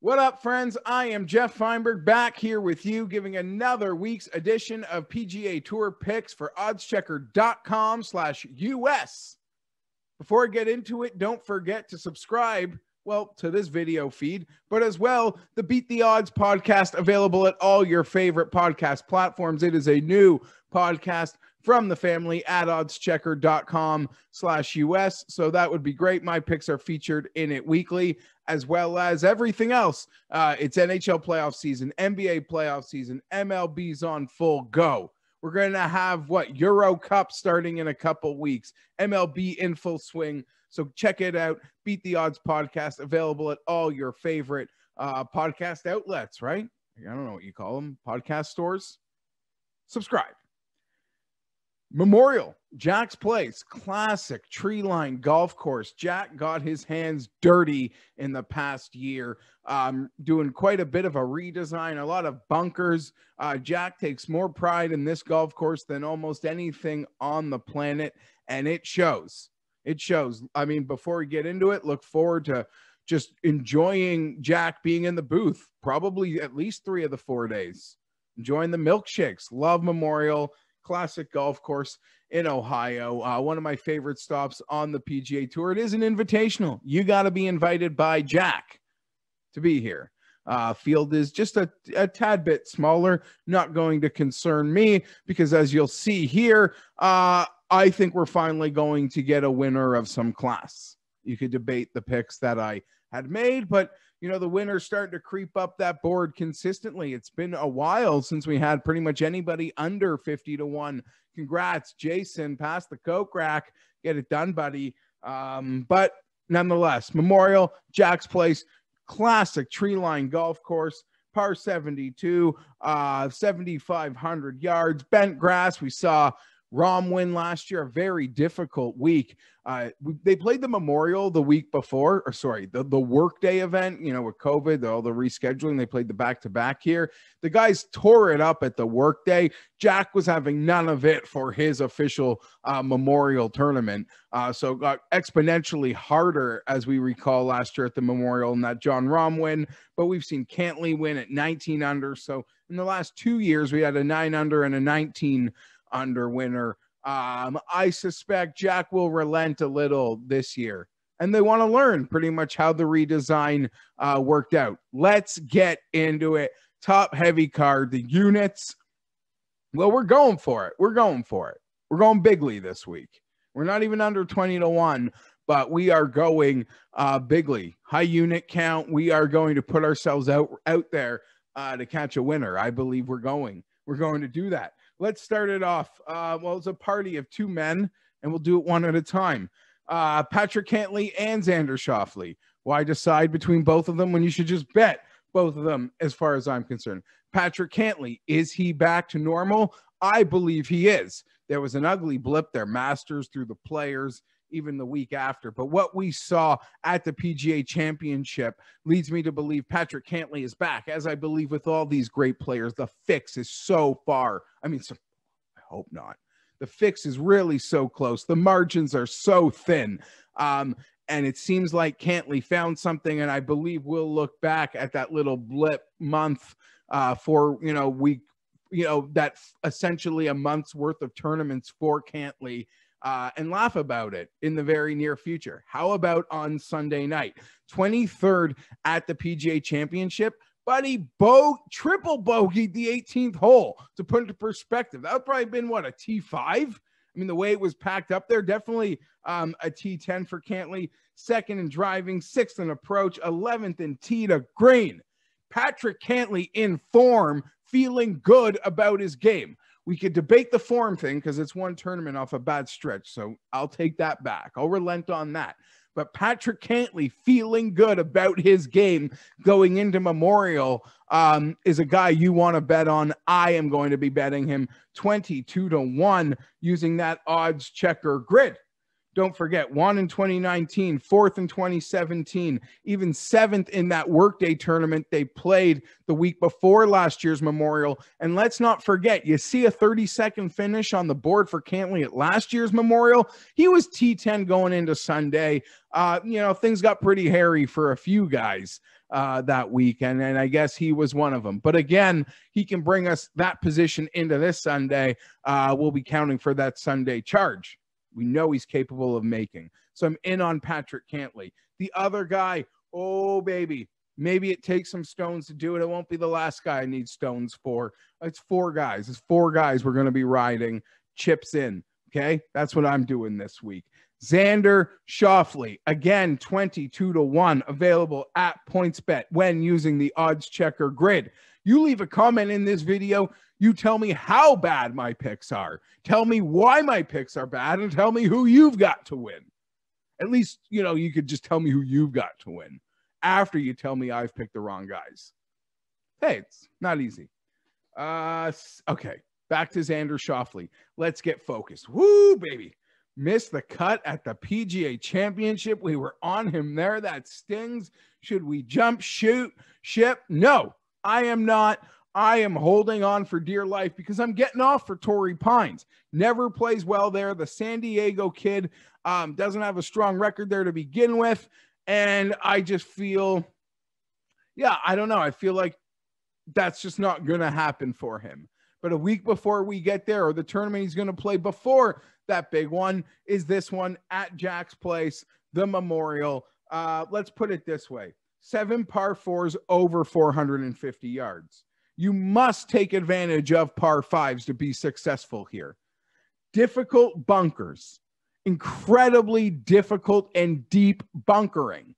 What up, friends? I am Geoff Fienberg back here with you, giving another week's edition of PGA Tour picks for oddschecker.com/US. Before I get into it, don't forget to subscribe, well, to this video feed, but as well, the Beat the Odds podcast, available at all your favorite podcast platforms. It is a new podcast from the family at oddschecker.com/US. So that would be great. My picks are featured in it weekly, as well as everything else. It's NHL playoff season, NBA playoff season, MLB's on full go. We're going to have Euro Cup starting in a couple weeks, MLB in full swing. So check it out. Beat the Odds podcast, available at all your favorite podcast outlets, right? I don't know what you call them. Podcast stores. Subscribe. Memorial, Jack's Place, classic tree-lined golf course. Jack got his hands dirty in the past year, doing quite a bit of a redesign, a lot of bunkers. Jack takes more pride in this golf course than almost anything on the planet, and it shows. It shows. I mean, before we get into it, look forward to just enjoying Jack being in the booth, probably at least 3 of the 4 days. Enjoying the milkshakes. Love Memorial. Classic golf course in Ohio. One of my favorite stops on the PGA Tour. It is an invitational. You got to be invited by Jack to be here. Field is just a tad bit smaller. Not going to concern me because, as you'll see here, I think we're finally going to get a winner of some class. You could debate the picks that I had made, but you know, the winner's starting to creep up that board consistently. It's been a while since we had pretty much anybody under 50-1. Congrats, Jason. Pass the Coke rack. Get it done, buddy. But nonetheless, Memorial, Jack's Place, classic tree-lined golf course, par 72, 7,500 yards, bent grass. We saw Rahm win last year, a very difficult week. They played the Memorial the week before, or sorry, the workday event, you know, with COVID, all the rescheduling, they played the back-to-back here. The guys tore it up at the workday. Jack was having none of it for his official Memorial tournament. So it got exponentially harder, as we recall last year at the Memorial, and that Jon Rahm win. But we've seen Cantlay win at 19 under. So in the last 2 years, we had a 9 under and a 19 under winner. I suspect Jack will relent a little this year, and they want to learn pretty much how the redesign worked out. Let's get into it. Top heavy card, the units. Well, we're going for it. We're going bigly this week. We're not even under 20-1, but we are going bigly. High unit count. We are going to put ourselves out there to catch a winner. I believe we're going to do that. Let's start it off. Well, it's a party of 2 men, and we'll do it one at a time. Patrick Cantlay and Xander Schauffele. Why decide between both of them when you should just bet both of them, as far as I'm concerned? Patrick Cantlay, is he back to normal? I believe he is. There was an ugly blip there, Masters through the Players, even the week after. But what we saw at the PGA Championship leads me to believe Patrick Cantlay is back. As I believe with all these great players, the fix is so far. I hope not. The fix is really so close. The margins are so thin. And it seems like Cantlay found something, and I believe we'll look back at that little blip month for, that essentially a month's worth of tournaments for Cantlay, and laugh about it in the very near future. How about on Sunday night? 23rd at the PGA Championship, but he triple bogeyed the 18th hole. To put into perspective, that would probably been, a T5? I mean, the way it was packed up there, definitely a T10 for Cantlay. 2nd in driving, 6th in approach, 11th in tee to green. Patrick Cantlay in form, feeling good about his game. We could debate the form thing because it's one tournament off a bad stretch, so I'll take that back. I'll relent on that. But Patrick Cantlay feeling good about his game going into Memorial is a guy you want to bet on. I am going to be betting him 22-1 using that odds checker grid. Don't forget, 1 in 2019, 4th in 2017, even 7th in that workday tournament they played the week before last year's Memorial. And let's not forget, you see a 32nd finish on the board for Cantlay at last year's Memorial. He was T10 going into Sunday. Things got pretty hairy for a few guys. that weekend, and I guess he was one of them. But again, he can bring us that position into this Sunday. We'll be counting for that Sunday charge. We know he's capable of making. So I'm in on Patrick Cantlay. The other guy, oh, baby, maybe it takes some stones to do it. It won't be the last guy I need stones for. It's 4 guys. It's 4 guys we're going to be riding. Chips in, okay? That's what I'm doing this week. Xander Schauffele, again, 22-1, available at PointsBet when using the odds checker grid. You leave a comment in this video. You tell me how bad my picks are. Tell me why my picks are bad, and tell me who you've got to win. At least, you know, you could just tell me who you've got to win after you tell me I've picked the wrong guys. Hey, it's not easy. Okay, back to Xander Schauffele. Let's get focused. Woo, baby. Missed the cut at the PGA Championship. We were on him there. That stings. Should we jump, shoot, ship? No, I am not. I am holding on for dear life because I'm getting off for Torrey Pines. Never plays well there. The San Diego kid doesn't have a strong record there to begin with. And I just feel, I don't know. I feel like that's just not going to happen for him. But a week before we get there, or the tournament he's going to play before that big one, is this one at Jack's Place, the Memorial. Let's put it this way. 7 par 4s over 450 yards. You must take advantage of par 5s to be successful here. Difficult bunkers. Incredibly difficult and deep bunkering.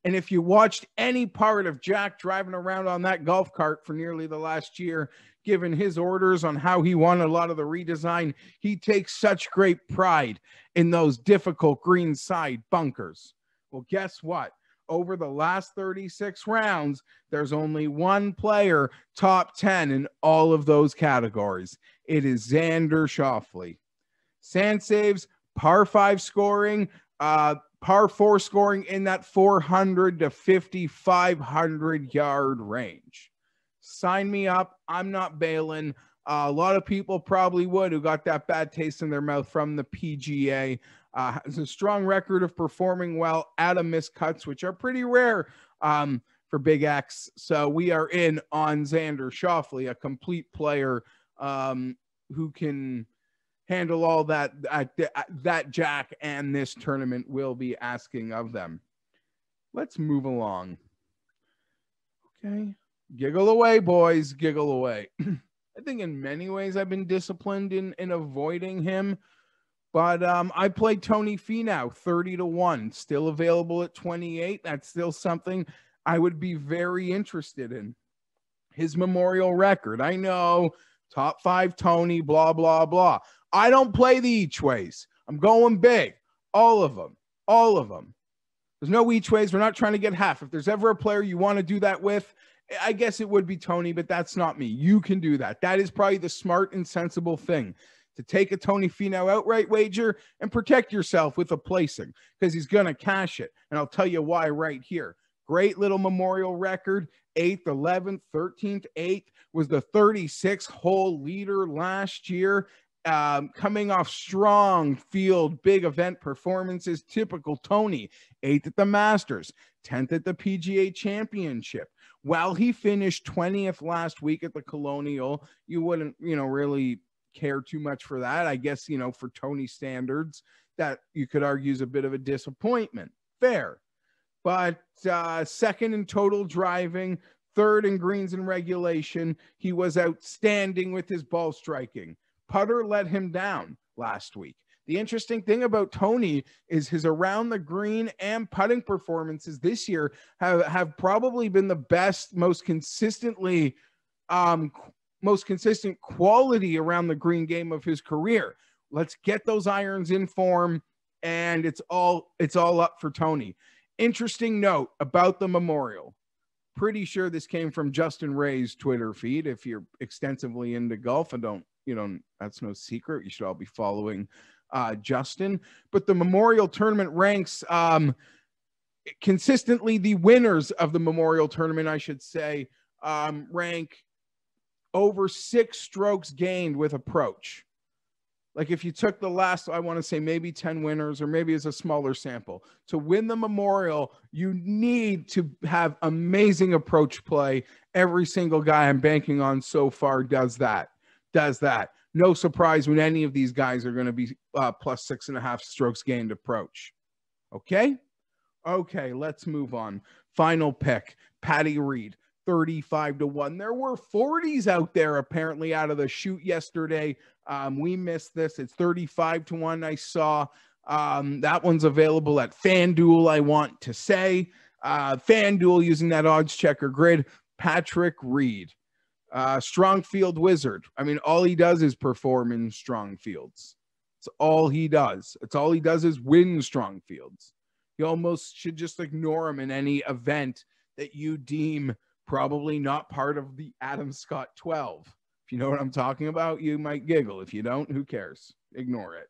And if you watched any part of Jack driving around on that golf cart for nearly the last year, given his orders on how he wanted a lot of the redesign, he takes such great pride in those difficult greenside bunkers. Well, guess what? Over the last 36 rounds, there's only one player top 10 in all of those categories. It is Xander Schauffele. Sand saves, par 5 scoring, par 4 scoring in that 400 to 5,500 yard range. Sign me up. I'm not bailing. A lot of people probably would who got that bad taste in their mouth from the PGA. Has a strong record of performing well out of missed cuts, which are pretty rare for Big X. So we are in on Xander Schauffele, a complete player who can handle all that Jack and this tournament will be asking of them. Let's move along. Okay. Giggle away, boys. Giggle away. I think in many ways I've been disciplined in avoiding him. But I played Tony Finau 30-1, still available at 28. That's still something I would be very interested in. His Memorial record. I know, top 5 Tony, blah, blah, blah. I don't play the each ways. I'm going big. All of them. All of them. There's no each ways. We're not trying to get half. If there's ever a player you want to do that with, I guess it would be Tony, but that's not me. You can do that. That is probably the smart and sensible thing, to take a Tony Finau outright wager and protect yourself with a placing, because he's going to cash it. And I'll tell you why right here. Great little Memorial record. 8th, 11th, 13th, 8th, was the 36-hole leader last year. Coming off strong field, big event performances, typical Tony. 8th at the Masters, 10th at the PGA Championship. While he finished 20th last week at the Colonial, you wouldn't, really care too much for that. I guess, for Tony standards, that you could argue is a bit of a disappointment. Fair. But second in total driving, third in greens and regulation. He was outstanding with his ball striking. Putter let him down last week. The interesting thing about Tony is his around the green and putting performances this year have probably been the best, most consistent quality around the green game of his career. Let's get those irons in form, and it's all up for Tony. Interesting note about the Memorial. Pretty sure this came from Justin Ray's Twitter feed. If you're extensively into golf and that's no secret. You should all be following Justin. But the Memorial Tournament ranks consistently, the winners of the Memorial Tournament, I should say, rank over 6 strokes gained with approach. Like if you took the last, I want to say maybe 10 winners, or maybe it's a smaller sample. To win the Memorial, you need to have amazing approach play. Every single guy I'm banking on so far does that. No surprise when any of these guys are going to be plus 6.5 strokes gained approach. Okay, let's move on. Final pick, Patty Reed. 35-1. There were 40s out there apparently out of the chute yesterday. We missed this. It's 35-1. I saw that one's available at FanDuel, I want to say. FanDuel using that odds checker grid. Patrick Reed, strong field wizard. I mean, all he does is perform in strong fields. It's all he does. It's all he does is win strong fields. You almost should just ignore him in any event that you deem probably not part of the Adam Scott 12. If you know what I'm talking about, you might giggle. If you don't, who cares? Ignore it.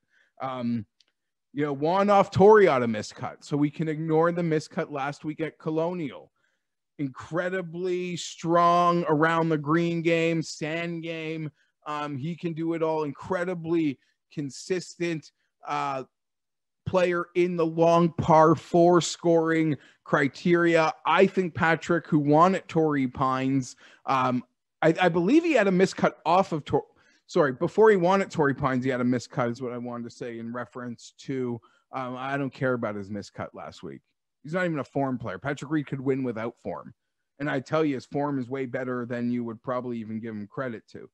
Juan off Torrey out of miscut, so we can ignore the miscut last week at Colonial. Incredibly strong around the green game, sand game. He can do it all. Incredibly consistent player in the long par 4 scoring criteria. I think Patrick, who won at Torrey Pines, I believe he had a miscut off of before he won at Torrey Pines, he had a miscut, is what I wanted to say in reference to, I don't care about his miscut last week. He's not even a form player. Patrick Reed could win without form. And I tell you, his form is way better than you would probably even give him credit to,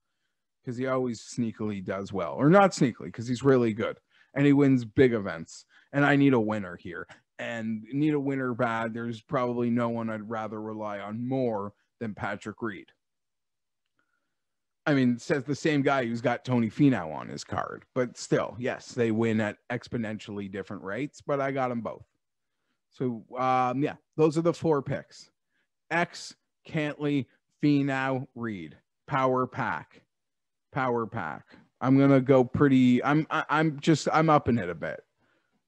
because he always sneakily does well. Or not sneakily, because he's really good. And he wins big events. And I need a winner here. And need a winner bad. There's probably no one I'd rather rely on more than Patrick Reed. I mean, says the same guy who's got Tony Finau on his card. But still, yes, they win at exponentially different rates. But I got them both. So, yeah, those are the 4 picks. X, Cantley, Finau, Reed. Power pack. I'm going to go pretty, I'm upping it a bit.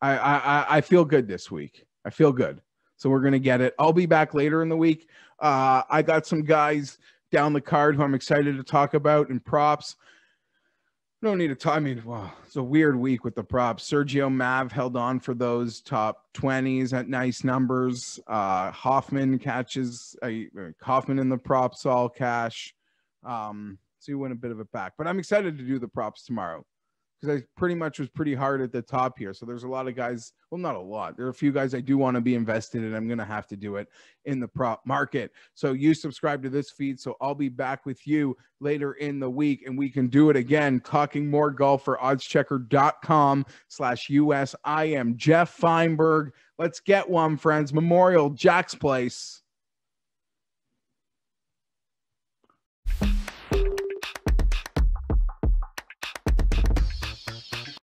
I feel good this week. I feel good. So we're going to get it. I'll be back later in the week. I got some guys down the card who I'm excited to talk about in props. No need to talk. I mean, wow, it's a weird week with the props. Sergio Mav held on for those top 20s at nice numbers. Hoffman catches Hoffman in the props all cash. So you win a bit of it back. But I'm excited to do the props tomorrow, because I pretty much was pretty hard at the top here. So there's a lot of guys, well, not a lot. There are a few guys I do want to be invested in. I'm going to have to do it in the prop market. So you subscribe to this feed. So I'll be back with you later in the week, and we can do it again, talking more golf for oddschecker.com/US. I am Geoff Fienberg. Let's get one, friends. Memorial, Jack's Place.